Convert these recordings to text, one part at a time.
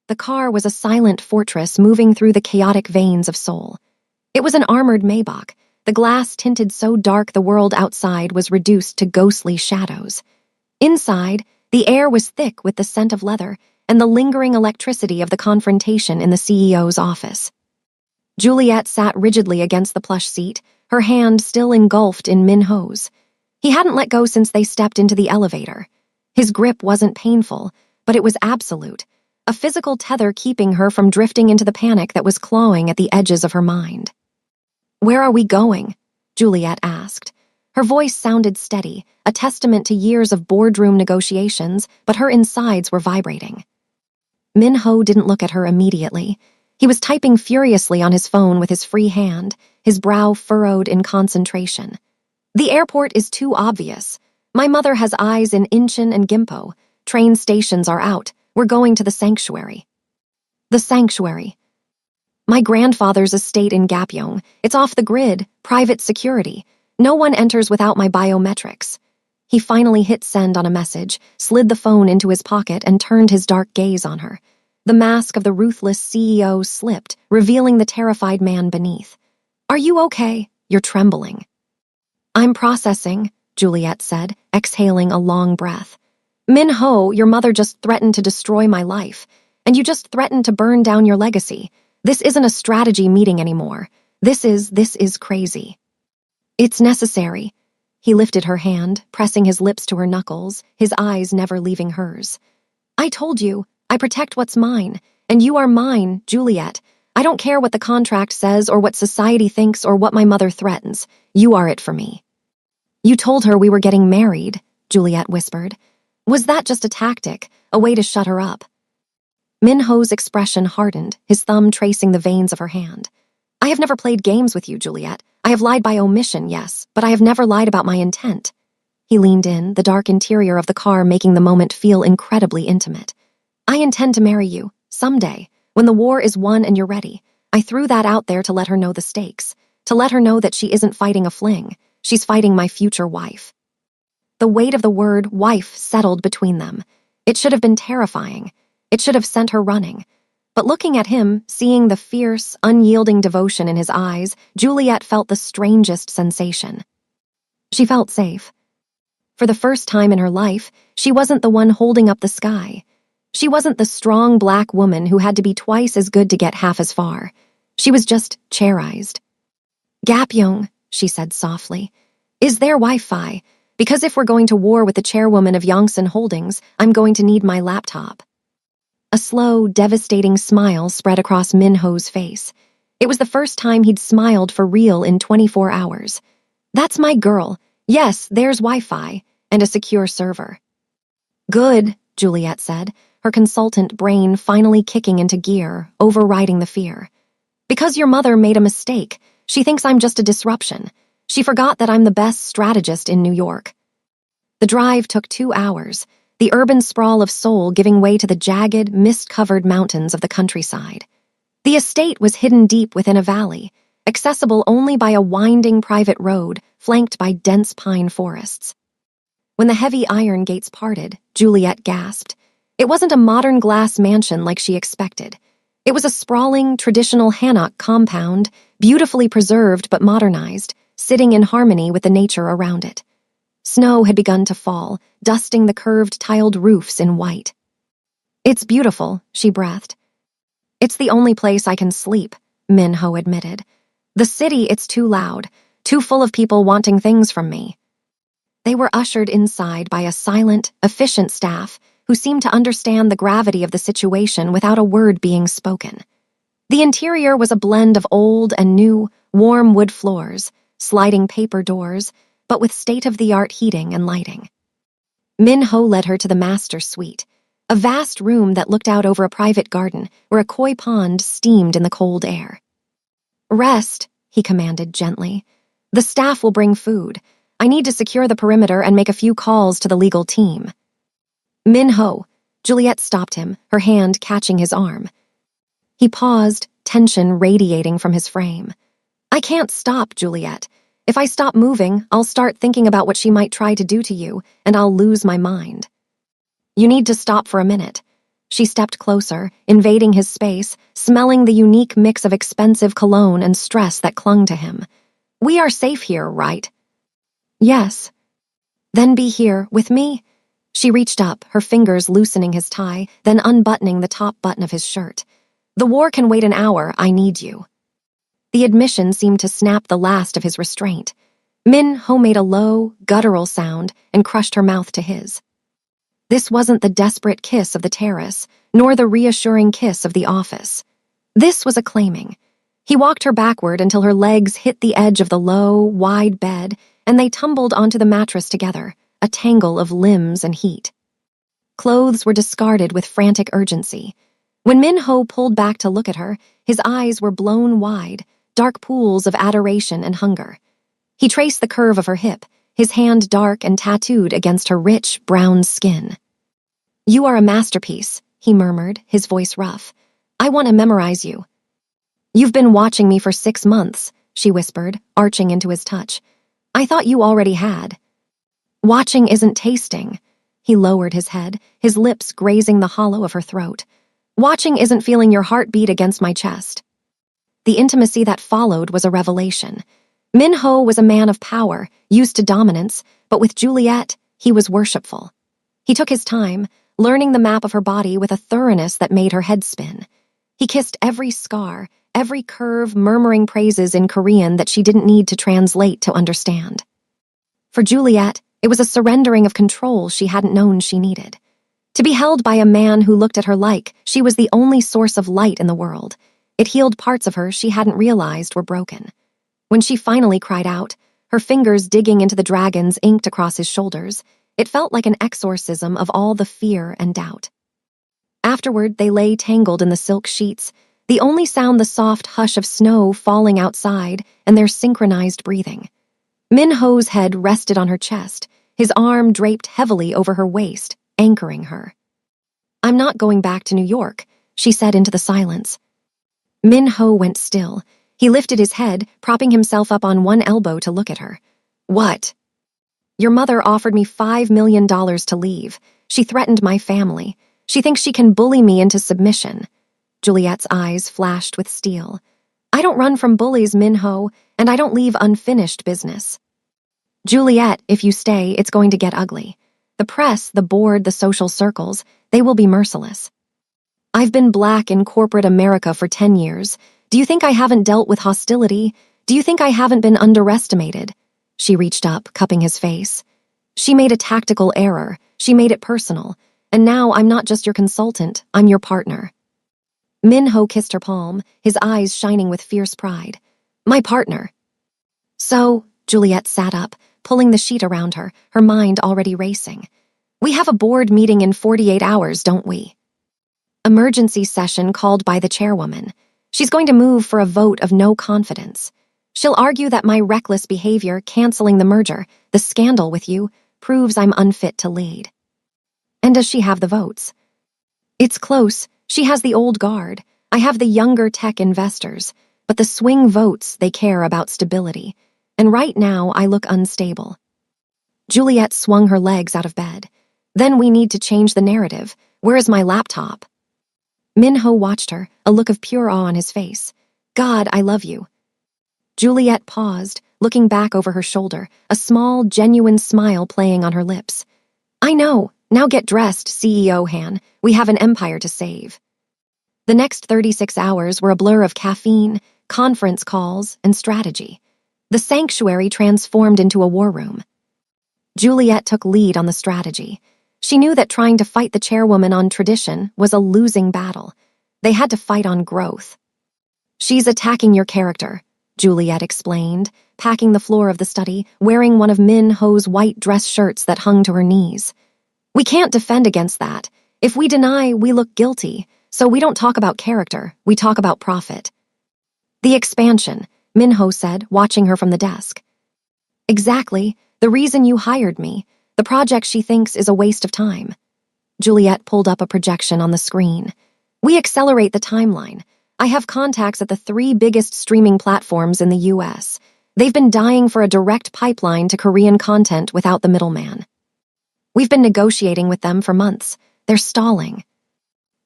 The car was a silent fortress moving through the chaotic veins of Seoul. It was an armored Maybach, the glass tinted so dark the world outside was reduced to ghostly shadows. Inside, the air was thick with the scent of leather and the lingering electricity of the confrontation in the CEO's office. Juliet sat rigidly against the plush seat, her hand still engulfed in Min-ho's. He hadn't let go since they stepped into the elevator. His grip wasn't painful, but it was absolute, a physical tether keeping her from drifting into the panic that was clawing at the edges of her mind. "Where are we going?" Juliet asked. Her voice sounded steady, a testament to years of boardroom negotiations, but her insides were vibrating. Min-ho didn't look at her immediately. He was typing furiously on his phone with his free hand, his brow furrowed in concentration. "The airport is too obvious. My mother has eyes in Incheon and Gimpo. Train stations are out. We're going to the sanctuary." "The sanctuary." "My grandfather's estate in Gapyeong. It's off the grid, private security. No one enters without my biometrics." He finally hit send on a message, slid the phone into his pocket, and turned his dark gaze on her. The mask of the ruthless CEO slipped, revealing the terrified man beneath. "Are you okay? You're trembling." "I'm processing," Juliet said, exhaling a long breath. "Min-ho, your mother just threatened to destroy my life, and you just threatened to burn down your legacy. This isn't a strategy meeting anymore. This is crazy." "It's necessary." He lifted her hand, pressing his lips to her knuckles, his eyes never leaving hers. "I told you, I protect what's mine, and you are mine, Juliet. I don't care what the contract says or what society thinks or what my mother threatens. You are it for me." "You told her we were getting married," Juliet whispered. "Was that just a tactic, a way to shut her up?" Min-ho's expression hardened, his thumb tracing the veins of her hand. "I have never played games with you, Juliet. I have lied by omission, yes, but I have never lied about my intent." He leaned in, the dark interior of the car making the moment feel incredibly intimate. "I intend to marry you, someday, when the war is won and you're ready." I threw that out there to let her know the stakes, to let her know that she isn't fighting a fling. She's fighting my future wife. The weight of the word wife settled between them. It should have been terrifying. It should have sent her running. But looking at him, seeing the fierce, unyielding devotion in his eyes, Juliet felt the strangest sensation. She felt safe. For the first time in her life, she wasn't the one holding up the sky. She wasn't the strong black woman who had to be twice as good to get half as far. She was just chairized. "Gapyeong," she said softly. "Is there Wi-Fi? Because if we're going to war with the chairwoman of Yongsan Holdings, I'm going to need my laptop." A slow, devastating smile spread across Min-ho's face. It was the first time he'd smiled for real in 24 hours. "That's my girl. Yes, there's Wi-Fi, and a secure server." "Good," Juliet said, her consultant brain finally kicking into gear, overriding the fear. "Because your mother made a mistake. She thinks I'm just a disruption. She forgot that I'm the best strategist in New York." The drive took 2 hours, the urban sprawl of Seoul giving way to the jagged, mist-covered mountains of the countryside. The estate was hidden deep within a valley, accessible only by a winding private road flanked by dense pine forests. When the heavy iron gates parted, Juliet gasped. It wasn't a modern glass mansion like she expected. It was a sprawling, traditional hanok compound, beautifully preserved but modernized, sitting in harmony with the nature around it. Snow had begun to fall, dusting the curved tiled roofs in white. "It's beautiful," she breathed. "It's the only place I can sleep," Min-ho admitted. "The city, it's too loud, too full of people wanting things from me." They were ushered inside by a silent, efficient staff who seemed to understand the gravity of the situation without a word being spoken. The interior was a blend of old and new, warm wood floors, sliding paper doors, but with state-of-the-art heating and lighting. Min-ho led her to the master suite, a vast room that looked out over a private garden where a koi pond steamed in the cold air. "Rest," he commanded gently. "The staff will bring food. I need to secure the perimeter and make a few calls to the legal team." "Min-ho," Juliet stopped him, her hand catching his arm. He paused, tension radiating from his frame. "I can't stop, Juliet. If I stop moving, I'll start thinking about what she might try to do to you, and I'll lose my mind." "You need to stop for a minute." She stepped closer, invading his space, smelling the unique mix of expensive cologne and stress that clung to him. "We are safe here, right?" "Yes." "Then be here, with me." She reached up, her fingers loosening his tie, then unbuttoning the top button of his shirt. "The war can wait an hour, I need you." The admission seemed to snap the last of his restraint. Min-ho made a low, guttural sound and crushed her mouth to his. This wasn't the desperate kiss of the terrace, nor the reassuring kiss of the office. This was a claiming. He walked her backward until her legs hit the edge of the low, wide bed, and they tumbled onto the mattress together, a tangle of limbs and heat. Clothes were discarded with frantic urgency. When Min-ho pulled back to look at her, his eyes were blown wide, dark pools of adoration and hunger. He traced the curve of her hip, his hand dark and tattooed against her rich, brown skin. "You are a masterpiece," he murmured, his voice rough. "I want to memorize you." "You've been watching me for 6 months," she whispered, arching into his touch. "I thought you already had." "Watching isn't tasting." He lowered his head, his lips grazing the hollow of her throat. "Watching isn't feeling your heart beat against my chest." The intimacy that followed was a revelation. Min-ho was a man of power, used to dominance, but with Juliet, he was worshipful. He took his time, learning the map of her body with a thoroughness that made her head spin. He kissed every scar, every curve, murmuring praises in Korean that she didn't need to translate to understand. For Juliet, it was a surrendering of control she hadn't known she needed. To be held by a man who looked at her like she was the only source of light in the world, it healed parts of her she hadn't realized were broken. When she finally cried out, her fingers digging into the dragons inked across his shoulders, it felt like an exorcism of all the fear and doubt. Afterward, they lay tangled in the silk sheets, the only sound the soft hush of snow falling outside and their synchronized breathing. Min-ho's head rested on her chest, his arm draped heavily over her waist, anchoring her. "I'm not going back to New York," she said into the silence. Min-ho went still. He lifted his head, propping himself up on one elbow to look at her. "What?" "Your mother offered me $5 million to leave. She threatened my family. She thinks she can bully me into submission." Juliet's eyes flashed with steel. "I don't run from bullies, Min-ho, and I don't leave unfinished business." "Juliet, if you stay, it's going to get ugly. The press, the board, the social circles, they will be merciless. I've been black in corporate America for 10 years. Do you think I haven't dealt with hostility? Do you think I haven't been underestimated?" She reached up, cupping his face. "She made a tactical error. She made it personal. And now I'm not just your consultant, I'm your partner." Min-ho kissed her palm, his eyes shining with fierce pride. "My partner." "So," Juliet sat up, pulling the sheet around her, her mind already racing. "We have a board meeting in 48 hours, don't we?" "Emergency session called by the chairwoman. She's going to move for a vote of no confidence. She'll argue that my reckless behavior canceling the merger, the scandal with you, proves I'm unfit to lead." "And does she have the votes?" "It's close. She has the old guard. I have the younger tech investors. But the swing votes, they care about stability. And right now, I look unstable." Juliet swung her legs out of bed. "Then we need to change the narrative. Where is my laptop?" Min-ho watched her, a look of pure awe on his face. "God, I love you." Juliet paused, looking back over her shoulder, a small, genuine smile playing on her lips. "I know. Now get dressed, CEO Han. We have an empire to save." The next 36 hours were a blur of caffeine, conference calls, and strategy. The sanctuary transformed into a war room. Juliet took lead on the strategy. She knew that trying to fight the chairwoman on tradition was a losing battle. They had to fight on growth. "She's attacking your character," Juliet explained, packing the floor of the study, wearing one of Min-ho's white dress shirts that hung to her knees. "We can't defend against that. If we deny, we look guilty. So we don't talk about character, we talk about profit." "The expansion," Min-ho said, watching her from the desk. "Exactly. The reason you hired me. The project she thinks is a waste of time." Juliet pulled up a projection on the screen. "We accelerate the timeline. I have contacts at the 3 biggest streaming platforms in the US. They've been dying for a direct pipeline to Korean content without the middleman. We've been negotiating with them for months. They're stalling."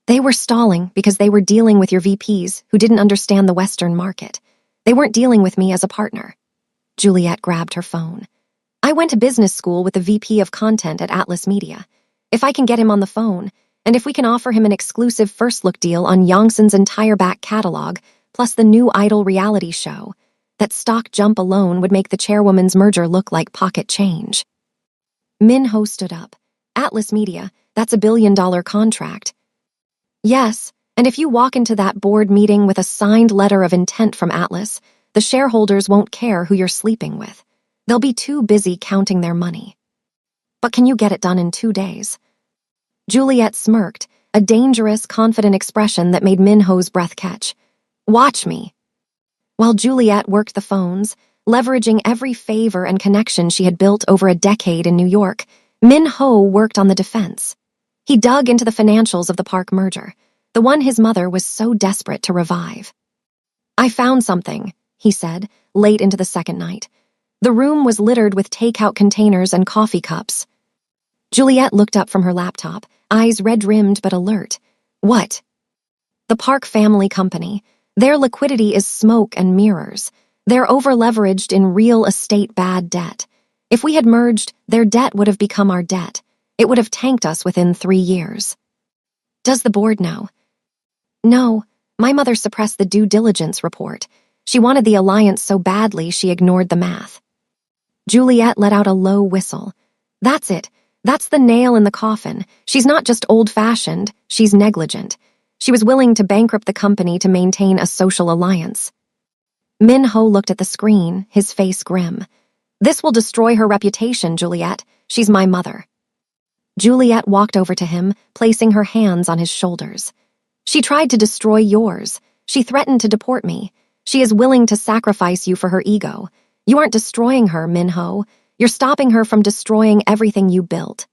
They were stalling because they were dealing with your VPs who didn't understand the Western market. They weren't dealing with me as a partner. Juliet grabbed her phone. I went to business school with the VP of content at Atlas Media. If I can get him on the phone, and if we can offer him an exclusive first look deal on Yongson's entire back catalog, plus the new Idol reality show, that stock jump alone would make the chairwoman's merger look like pocket change. Min-ho stood up. Atlas Media, that's $1 billion contract. Yes, and if you walk into that board meeting with a signed letter of intent from Atlas, the shareholders won't care who you're sleeping with. They'll be too busy counting their money. But can you get it done in 2 days? Juliet smirked, a dangerous, confident expression that made Min-ho's breath catch. Watch me. While Juliet worked the phones, leveraging every favor and connection she had built over a decade in New York, Min-ho worked on the defense. He dug into the financials of the Park merger, the one his mother was so desperate to revive. I found something, he said, late into the second night. The room was littered with takeout containers and coffee cups. Juliet looked up from her laptop, eyes red-rimmed but alert. What? The Park Family Company. Their liquidity is smoke and mirrors. They're over-leveraged in real estate bad debt. If we had merged, their debt would have become our debt. It would have tanked us within 3 years. Does the board know? No, my mother suppressed the due diligence report. She wanted the alliance so badly she ignored the math. Juliet let out a low whistle. That's it. That's the nail in the coffin. She's not just old-fashioned, she's negligent. She was willing to bankrupt the company to maintain a social alliance. Min-ho looked at the screen, his face grim. This will destroy her reputation, Juliet. She's my mother. Juliet walked over to him, placing her hands on his shoulders. She tried to destroy yours. She threatened to deport me. She is willing to sacrifice you for her ego. You aren't destroying her, Min-ho. You're stopping her from destroying everything you built.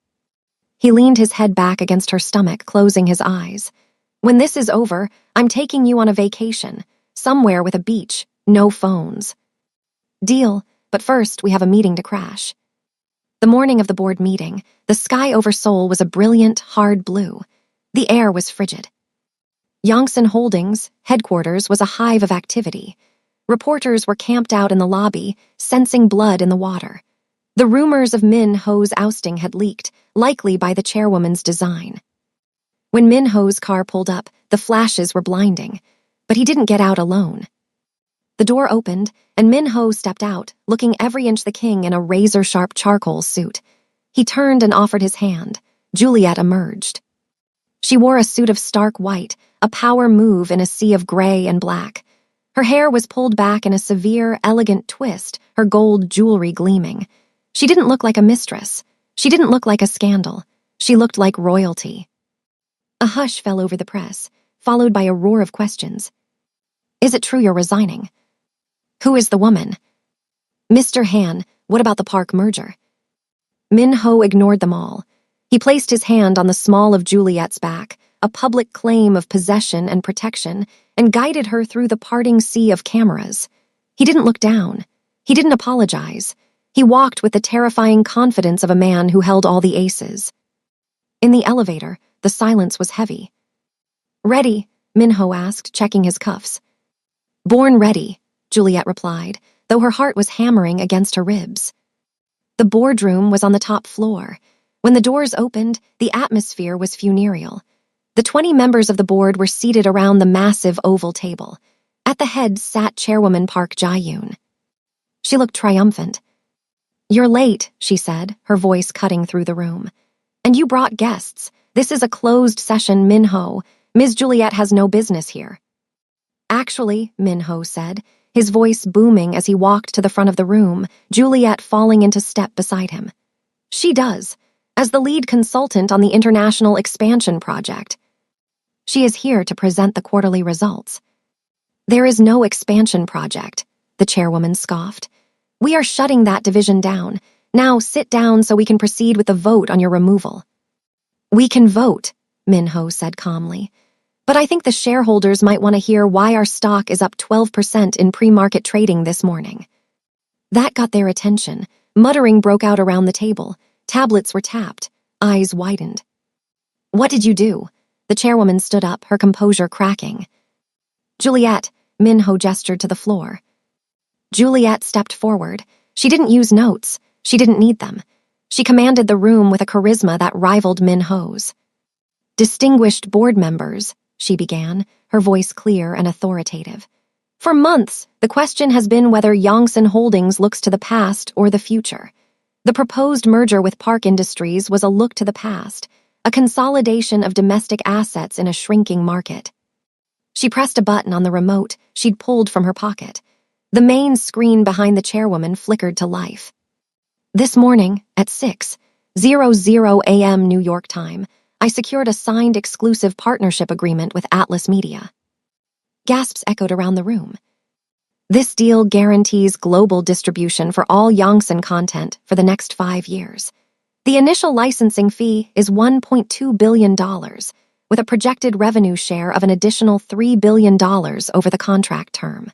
He leaned his head back against her stomach, closing his eyes. When this is over, I'm taking you on a vacation, somewhere with a beach, no phones. Deal, but first we have a meeting to crash. The morning of the board meeting, the sky over Seoul was a brilliant, hard blue. The air was frigid. Yongsan Holdings, headquarters, was a hive of activity. Reporters were camped out in the lobby, sensing blood in the water. The rumors of Min-ho's ousting had leaked, likely by the chairwoman's design. When Min-ho's car pulled up, the flashes were blinding, but he didn't get out alone. The door opened, and Min-ho stepped out, looking every inch the king in a razor-sharp charcoal suit. He turned and offered his hand. Juliet emerged. She wore a suit of stark white, a power move in a sea of gray and black. Her hair was pulled back in a severe, elegant twist, her gold jewelry gleaming. She didn't look like a mistress. She didn't look like a scandal. She looked like royalty. A hush fell over the press, followed by a roar of questions. Is it true you're resigning? Who is the woman? Mr. Han, what about the Park merger? Min-ho ignored them all. He placed his hand on the small of Juliet's back, a public claim of possession and protection, and guided her through the parting sea of cameras. He didn't look down. He didn't apologize. He walked with the terrifying confidence of a man who held all the aces. In the elevator, the silence was heavy. Ready? Min-ho asked, checking his cuffs. Born ready, Juliet replied, though her heart was hammering against her ribs. The boardroom was on the top floor. When the doors opened, the atmosphere was funereal. The 20 members of the board were seated around the massive oval table. At the head sat Chairwoman Park Jae-yoon. She looked triumphant. You're late, she said, her voice cutting through the room. And you brought guests. This is a closed session, Min-ho. Ms. Juliet has no business here. Actually, Min-ho said, his voice booming as he walked to the front of the room, Juliet falling into step beside him. She does, as the lead consultant on the International Expansion Project. She is here to present the quarterly results. There is no expansion project, the chairwoman scoffed. We are shutting that division down. Now sit down so we can proceed with the vote on your removal. We can vote, Min-ho said calmly. But I think the shareholders might want to hear why our stock is up 12% in pre-market trading this morning. That got their attention. Muttering broke out around the table. Tablets were tapped. Eyes widened. What did you do? The chairwoman stood up, her composure cracking. Juliet, Min-ho gestured to the floor. Juliet stepped forward. She didn't use notes. She didn't need them. She commanded the room with a charisma that rivaled Min-ho's. Distinguished board members, she began, her voice clear and authoritative. For months, the question has been whether Yongsan Holdings looks to the past or the future. The proposed merger with Park Industries was a look to the past, a consolidation of domestic assets in a shrinking market. She pressed a button on the remote she'd pulled from her pocket. The main screen behind the chairwoman flickered to life. This morning, at 6:00 a.m. New York time, I secured a signed exclusive partnership agreement with Atlas Media. Gasps echoed around the room. This deal guarantees global distribution for all Yongsan content for the next 5 years. The initial licensing fee is $1.2 billion, with a projected revenue share of an additional $3 billion over the contract term.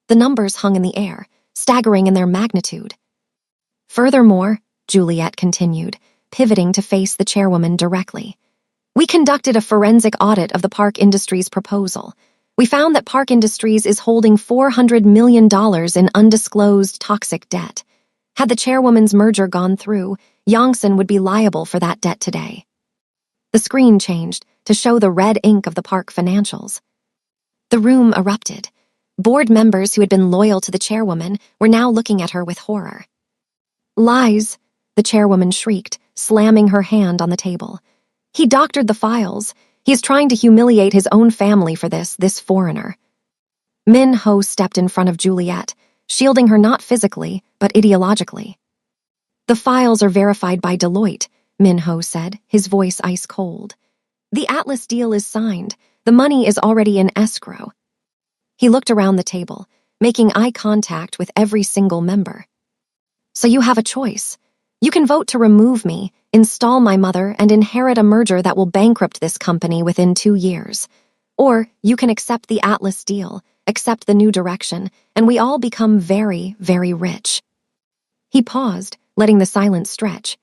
The numbers hung in the air, staggering in their magnitude. Furthermore, Juliet continued, pivoting to face the chairwoman directly. We conducted a forensic audit of the Park Industries proposal. We found that Park Industries is holding $400 million in undisclosed toxic debt. Had the chairwoman's merger gone through, Yongsan would be liable for that debt today. The screen changed to show the red ink of the park financials. The room erupted. Board members who had been loyal to the chairwoman were now looking at her with horror. Lies, the chairwoman shrieked, slamming her hand on the table. He doctored the files. He is trying to humiliate his own family for this foreigner. Min-ho stepped in front of Juliet, shielding her not physically, but ideologically. The files are verified by Deloitte, Min-ho said, his voice ice cold. The Atlas deal is signed. The money is already in escrow. He looked around the table, making eye contact with every single member. So you have a choice. You can vote to remove me, install my mother, and inherit a merger that will bankrupt this company within 2 years. Or you can accept the Atlas deal, accept the new direction, and we all become very, very rich. He paused, letting the silence stretch.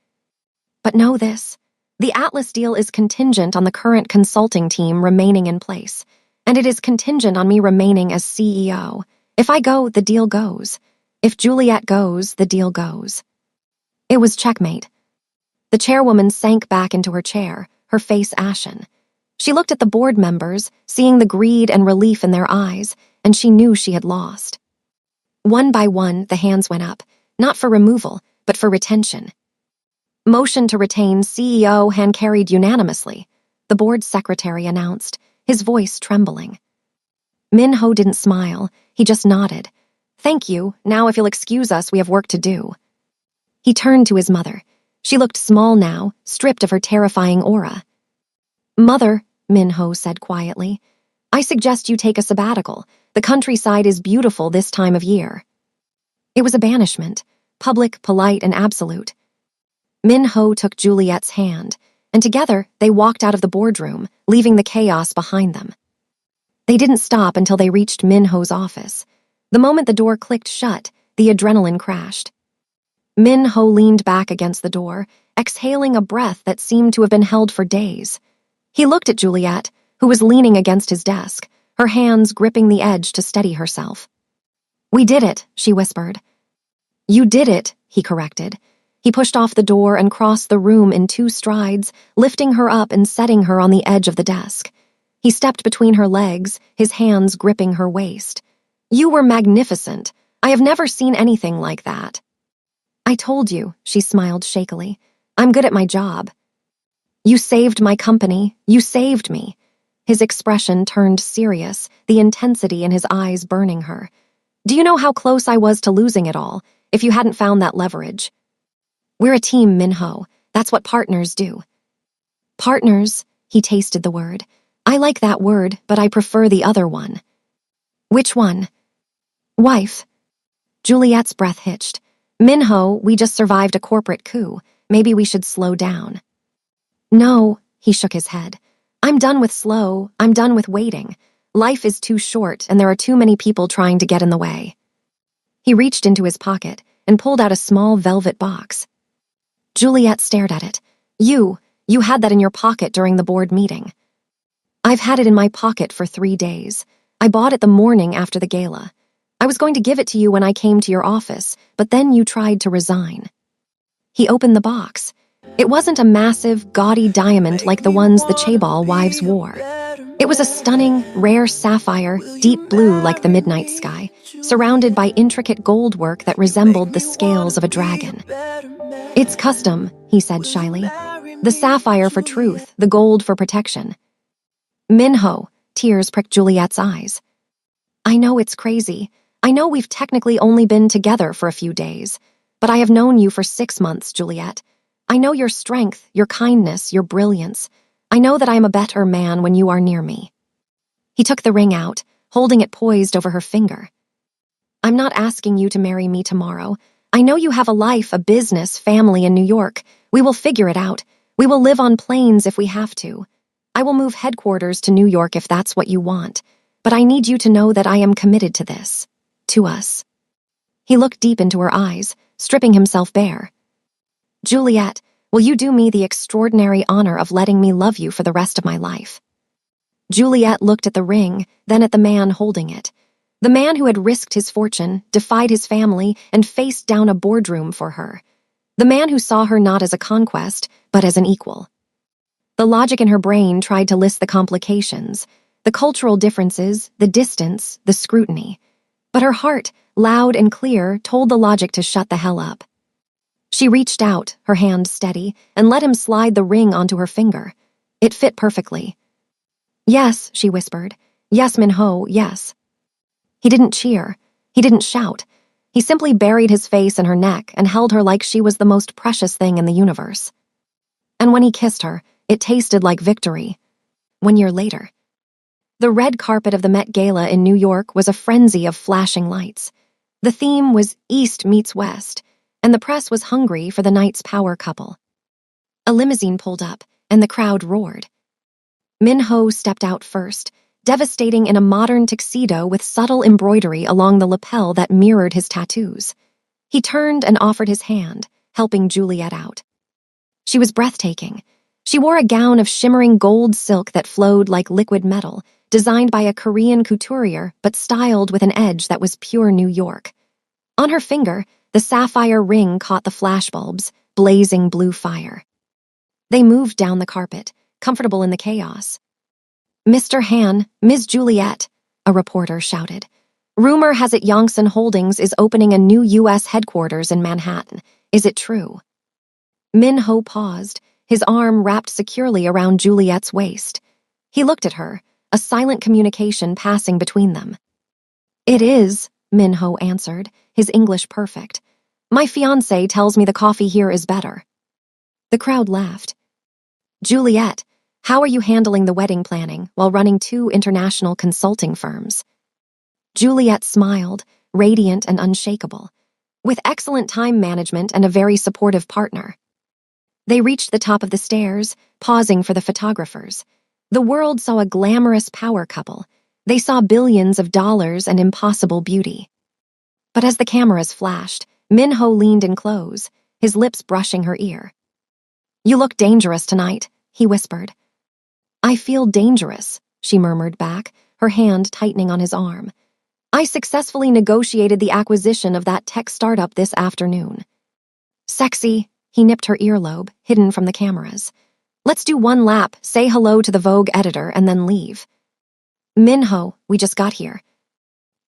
But know this. The Atlas deal is contingent on the current consulting team remaining in place, and it is contingent on me remaining as CEO. If I go, the deal goes. If Juliet goes, the deal goes. It was checkmate. The chairwoman sank back into her chair, her face ashen. She looked at the board members, seeing the greed and relief in their eyes, and she knew she had lost. One by one, the hands went up, not for removal, but for retention. Motion to retain CEO hand-carried unanimously, the board secretary announced, his voice trembling. Min-ho didn't smile, he just nodded. Thank you, now if you'll excuse us, we have work to do. He turned to his mother. She looked small now, stripped of her terrifying aura. Mother, Min-ho said quietly, I suggest you take a sabbatical. The countryside is beautiful this time of year. It was a banishment, public, polite, and absolute. Min-ho took Juliet's hand, and together they walked out of the boardroom, leaving the chaos behind them. They didn't stop until they reached Min-ho's office. The moment the door clicked shut, the adrenaline crashed. Min-ho leaned back against the door, exhaling a breath that seemed to have been held for days. He looked at Juliet, who was leaning against his desk, her hands gripping the edge to steady herself. We did it, she whispered. You did it, he corrected. He pushed off the door and crossed the room in 2 strides, lifting her up and setting her on the edge of the desk. He stepped between her legs, his hands gripping her waist. You were magnificent. I have never seen anything like that. I told you, she smiled shakily. I'm good at my job. You saved my company. You saved me. His expression turned serious, the intensity in his eyes burning her. Do you know how close I was to losing it all, if you hadn't found that leverage? We're a team, Min-ho. That's what partners do. Partners, he tasted the word. I like that word, but I prefer the other one. Which one? Wife. Juliet's breath hitched. Min-ho, we just survived a corporate coup. Maybe we should slow down. No, he shook his head. I'm done with slow. I'm done with waiting. Life is too short, and there are too many people trying to get in the way. He reached into his pocket and pulled out a small velvet box. Juliet stared at it. You had that in your pocket during the board meeting. I've had it in my pocket for 3 days. I bought it the morning after the gala. I was going to give it to you when I came to your office, but then you tried to resign. He opened the box. It wasn't a massive, gaudy diamond like the ones the Chaebol wives wore. It was a stunning, rare sapphire, deep blue like the midnight sky, surrounded by intricate goldwork that resembled the scales of a dragon. It's custom, he said shyly. The sapphire for truth, the gold for protection. Minho, tears pricked Juliet's eyes. I know it's crazy. I know we've technically only been together for a few days, but I have known you for 6 months, Juliet. I know your strength, your kindness, your brilliance. I know that I am a better man when you are near me. He took the ring out, holding it poised over her finger. I'm not asking you to marry me tomorrow. I know you have a life, a business, family in New York. We will figure it out. We will live on planes if we have to. I will move headquarters to New York if that's what you want. But I need you to know that I am committed to this. To us. He looked deep into her eyes, stripping himself bare. Juliet, will you do me the extraordinary honor of letting me love you for the rest of my life? Juliet looked at the ring, then at the man holding it. The man who had risked his fortune, defied his family, and faced down a boardroom for her. The man who saw her not as a conquest, but as an equal. The logic in her brain tried to list the complications, the cultural differences, the distance, the scrutiny. But her heart, loud and clear, told the logic to shut the hell up. She reached out, her hand steady, and let him slide the ring onto her finger. It fit perfectly. Yes, she whispered. Yes, Minho, yes. He didn't cheer. He didn't shout. He simply buried his face in her neck and held her like she was the most precious thing in the universe. And when he kissed her, it tasted like victory. 1 year later. The red carpet of the Met Gala in New York was a frenzy of flashing lights. The theme was East meets West, and the press was hungry for the night's power couple. A limousine pulled up, and the crowd roared. Minho stepped out first, devastating in a modern tuxedo with subtle embroidery along the lapel that mirrored his tattoos. He turned and offered his hand, helping Juliet out. She was breathtaking. She wore a gown of shimmering gold silk that flowed like liquid metal, designed by a Korean couturier but styled with an edge that was pure New York. On her finger, the sapphire ring caught the flashbulbs, blazing blue fire. They moved down the carpet, comfortable in the chaos. Mr. Han, Ms. Juliet, a reporter shouted. Rumor has it Yongsan Holdings is opening a new U.S. headquarters in Manhattan. Is it true? Minho paused, his arm wrapped securely around Juliet's waist. He looked at her, a silent communication passing between them. It is, Minho answered, his English perfect. My fiancé tells me the coffee here is better. The crowd laughed. Juliet, how are you handling the wedding planning while running 2 international consulting firms? Juliet smiled, radiant and unshakable, with excellent time management and a very supportive partner. They reached the top of the stairs, pausing for the photographers. The world saw a glamorous power couple. They saw billions of dollars and impossible beauty. But as the cameras flashed, Minho leaned in close, his lips brushing her ear. You look dangerous tonight, he whispered. I feel dangerous, she murmured back, her hand tightening on his arm. I successfully negotiated the acquisition of that tech startup this afternoon. Sexy, he nipped her earlobe, hidden from the cameras. Let's do 1 lap, say hello to the Vogue editor, and then leave. Minho, we just got here.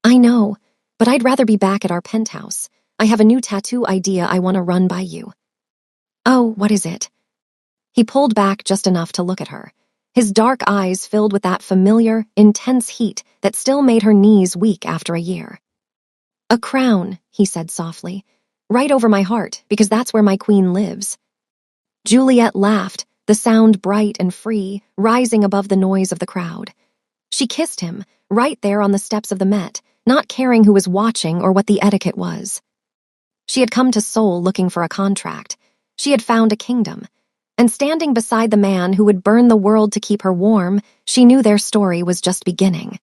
I know, but I'd rather be back at our penthouse. I have a new tattoo idea I want to run by you. Oh, what is it? He pulled back just enough to look at her, his dark eyes filled with that familiar, intense heat that still made her knees weak after a year. A crown, he said softly, right over my heart, because that's where my queen lives. Juliet laughed, the sound bright and free, rising above the noise of the crowd. She kissed him, right there on the steps of the Met, not caring who was watching or what the etiquette was. She had come to Seoul looking for a contract. She had found a kingdom. And standing beside the man who would burn the world to keep her warm, she knew their story was just beginning.